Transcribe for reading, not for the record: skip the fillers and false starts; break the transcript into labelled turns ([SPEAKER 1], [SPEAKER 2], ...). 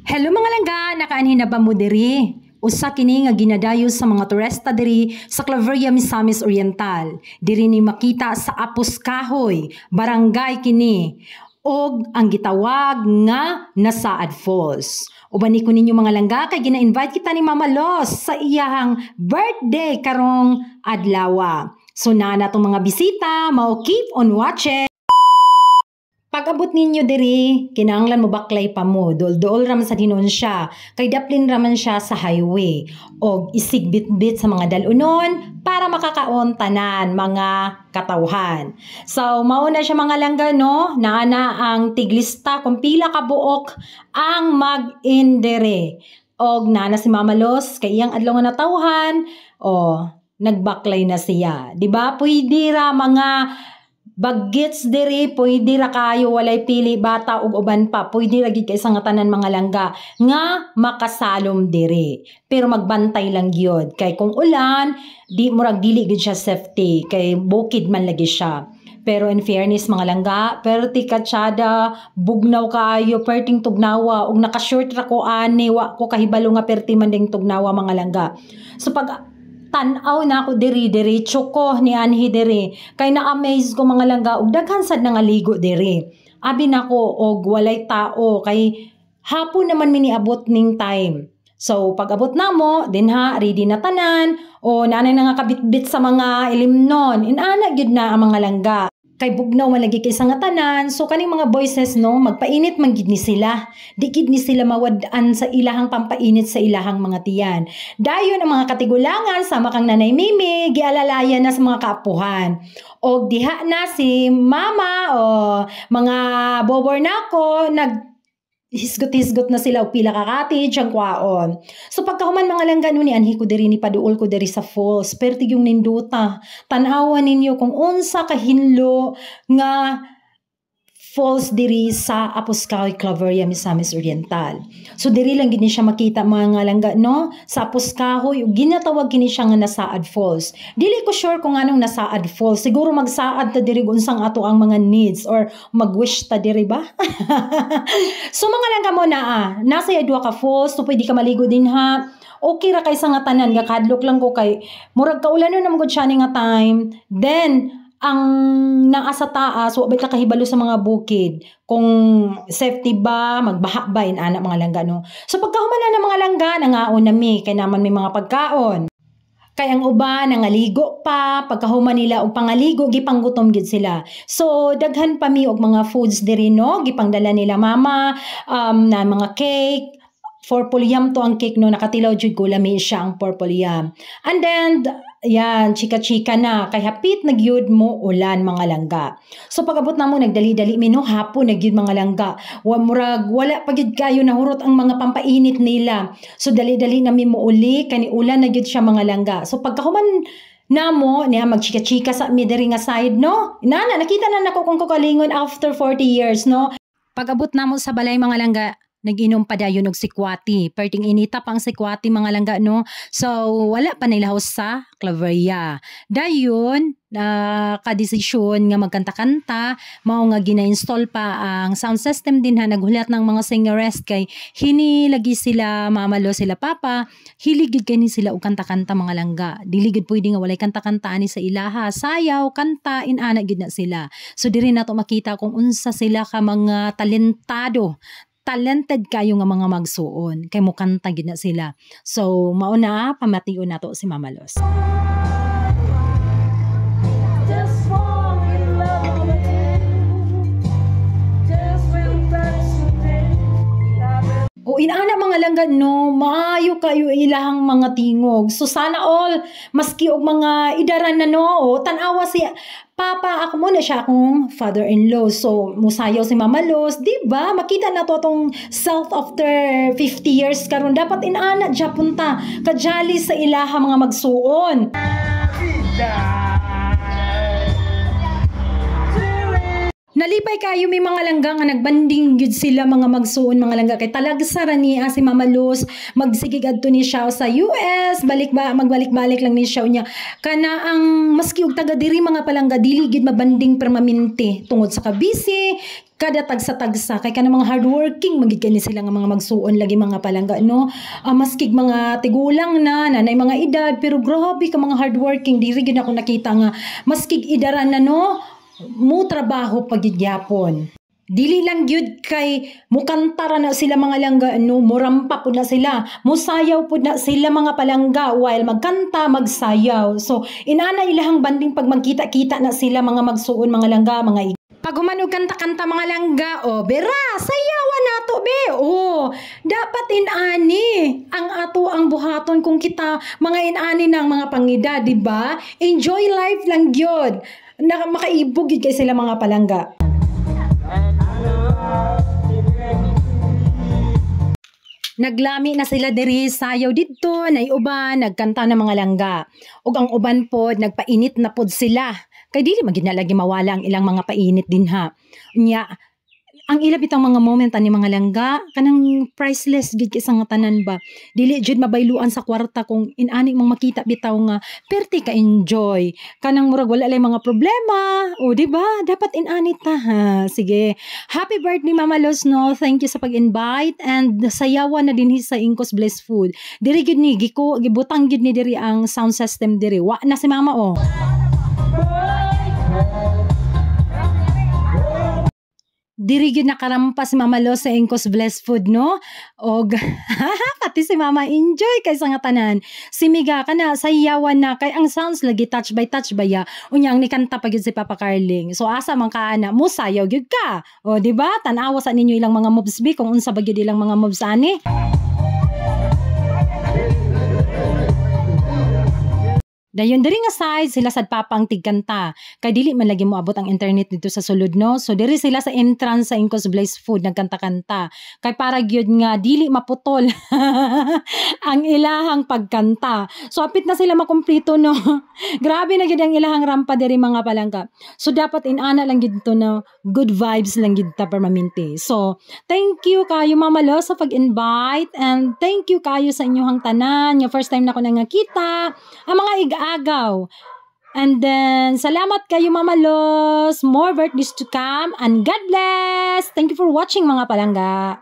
[SPEAKER 1] Hello mga langga, nakaanhin na ba mo diri? Usa kini nga ginadayo sa mga turista diri sa Claveria, Misamis Oriental. Diri ni makita sa Apos Kahoy, barangay kini. Og ang gitawag nga Nasaad Falls. Uban ni ko ninyo mga langga kay gina-invite kita ni Mama Los sa iyahang birthday karong adlaw. So na tong mga bisita, mao keep on watching. Pag-abot ninyo diri, kinahanglan mo baklay pa mo, dol-dol raman sa dinon siya, kay daplin raman siya sa highway, og isigbit-bit sa mga dalunon para makakaon tanan mga katawhan. So, mauna siya mga langga, no? Naana ang tiglista kung pila ka buok ang mag-indere. Og naana si Mama Los, kay iyang adlaw nga natawhan, nagbaklay na siya. Diba? Pwede ra mga baggets diri, pwede ra kayo walay pili bata ug uban pa, pwede ra gid kay sa nga tanan mga langga nga makasalom diri, pero magbantay lang gyud kay kung ulan di murag dili gid siya safety kay bukid man lagi siya. Pero in fairness mga langga, perti katsada, bugnaw kaayo, perting tugnawa, ug naka-short ra ko ani, wa ko kahibalo nga perti man ding tugnawa mga langga. So pag tanaw na ako diri, diretso ko ni anhi diri. Kay na-amaze ko mga langga, ug daghan sad na nga ligo diri. Abi nako og walay tao, kay hapon naman miniabot ning time. So pag abot namo, dinha ready na tanan, o nanay na nga kabitbit sa mga ilimnon. Inana gyud na ang mga langga. Kay bugnaw man lagi kay sa nga tanan, so kaning mga boyses no, magpainit man gid ni sila. Di gid ni sila mawad-an sa ilahang pampainit sa ilahang mga tiyan. Dayon ang mga katigulangan sama kang Nanay Mimi, gialalayan na sa mga kaapuhan. Og diha na si Mama o mga bobor nako hisgot-hisgot na sila og pila ka cottage ang kwaon. So pagkahuman mga langga ni anhi ko diri ni paduol ko diri sa falls, perti yung ninduta. Tan-awan ninyo kung unsa ka hinlo nga falls diri sa Apos Kahoy, Claveria, Misamis Oriental. So diri lang gini siya makita mga langga no sa Apos Kahoy, ug ginatawag kini siya nga Nasaad Falls. Dili ko sure kung anong Nasaad Falls. Siguro magsaad ta diri unsang ato ang mga needs or magwish ta diri ba? So mga langga mo nasa duha ka falls, so pwede ka maligo din ha. Okay ra kay sa nga tanan, gakadlok lang ko kay murag kaulanon na magud siya ni nga time. Then ang naa sa taas, wa bay ka kahibalo sa mga bukid kung safety ba, magbaha ba inana mga langga no. So pagkahuman na mga langga, nangaon na mi kay naman may mga pagkaon. Kay ang uban nangaligo pa, pagkahuman nila og pangaligo gipanggutom gid sila. So daghan pa mi og mga foods diri no, gipangdala nila mama na mga cake. Purple yam to ang cake no, nakatilaw jud ko lami siya ang purple yam. And then yan, chika-chika na, kay hapit nagyud mo ulan mga langga. So pag-abot na mo, nagdali-dali mino, hapon nagyud mga langga. Wala pagid kayo nahurot ang mga pampainit nila. So dali-dali na mo uli, kani ulan nagyud siya mga langga. So pagkahuman namo niya magchika-chika sa midiri nga side no. Inana, nakita na nako kung kukalingon after 40 years no. Pag-abot namo sa balay mga langga, nag-inom pa dayon og sikwati. Perting inita pang sikwati mga langga no. So wala pa nilahaw sa Claveria. Dayon kadesisyon nga magkanta-kanta, mao nga gina-install pa ang sound system din ha, naghulat ng mga singerest kay hinilagi sila Mama Lo sila Papa, hiligid kay ni sila og kanta-kanta mga langga. Dili gid pwede nga walay kanta-kanta ani sa ilaha, sayaw, kanta, inana gid na sila. So diri nato makita kung unsa sila ka mga talented kayo nga mga magsuon kay mo kanta gid na sila. So mauna pamation nato si Mama Los. O inaana mga langga no, maayo kayo ilahang mga tingog. So sana all maski og mga idaran na no, o tan-awa si Papa, ako muna siya akong father-in-law. So musayaw si Mama Los, di ba? Makita na to tong self after 50 years karon, dapat inaana dya punta kajali sa ilaha mga magsuon. Nalipay kayo may mga langga nga nagbanding gyud sila mga magsuon mga langga kay talagsara niya si Mama Luz magsigig adto ni siya sa US magbalik-balik lang ni siya niya kana ang maski og taga diri mga palangga dili gyud mabanding permanente tungod sa kabisi kada tagsa-tagsa kay kana mga hardworking magid kani sila nga mga magsuon lagi mga palangga no maskig mga tigulang na nanay mga edad pero grabe ka mga hardworking diri gyud ako nakita nga maskig idaran na no mo trabaho pagigyapon. Dili lang gyud kay mukantara na sila mga langga no murampa pud na sila musayaw pud na sila mga palangga while magkanta magsayaw so inana ilahang banding pag magkita-kita na sila mga magsuon mga langga mga pag humanog kanta-kanta mga langga bera sayawan nato be dapat inani ang ato ang buhaton kung kita mga inani ng mga pangida di ba enjoy life lang gyud makaibog yun kay sila mga palangga. Naglami na sila diri sayaw didto nay uban nagkanta na mga langga ug ang uban pod nagpainit na pod sila kay dili magid na lagi mawala ang ilang mga painit din ha nya ang ila bitang mga moment ani mga langga kanang priceless gid kay sa nga tanan ba dili jud mabayluan sa kwarta kung inani mong makita bitaw nga perti ka enjoy kanang murag wala lay mga problema di ba dapat inani ta ha sige happy birthday Mama Luz no thank you sa pag-invite and sayawan na dinhi sa Incos Bliss Food diri gid ni gibutang gid ni diri ang sound system diri wa na si mama Diri gyud nakarampas si Mama Luz sa Incos Bliss Food no og pati si Mama enjoy kay sa nga tanan si Miga kana sayawan na kay ang sounds lagi touch by ya unya ang nikanta pa gyud si Papa Carling so asa man ka ana mo sayaw gyud ka di ba tan-awa sa ninyo ilang mga moves bi kung unsa ba gyud ilang mga moves ani dayon diri nga side sila sad papang tigkanta kay dili man lagi mo abot ang internet dito sa sulod no so diri sila sa entrance sa Incos Bliss Food nagkanta-kanta kay para gyud nga dili maputol ang ilahang pagkanta so apit na sila makumpleto no grabe na gyud ang ilahang rampa diri mga palangga so dapat inana lang gyud to na good vibes lang gyud ta permanente so thank you kayo Mama Luz sa pag-invite and thank you kayo sa inyong tanan nga first time na ko nangakita ang mga agaw. And then, salamat kayo Mama Luz. More birthdays to come and God bless. Thank you for watching mga palangga.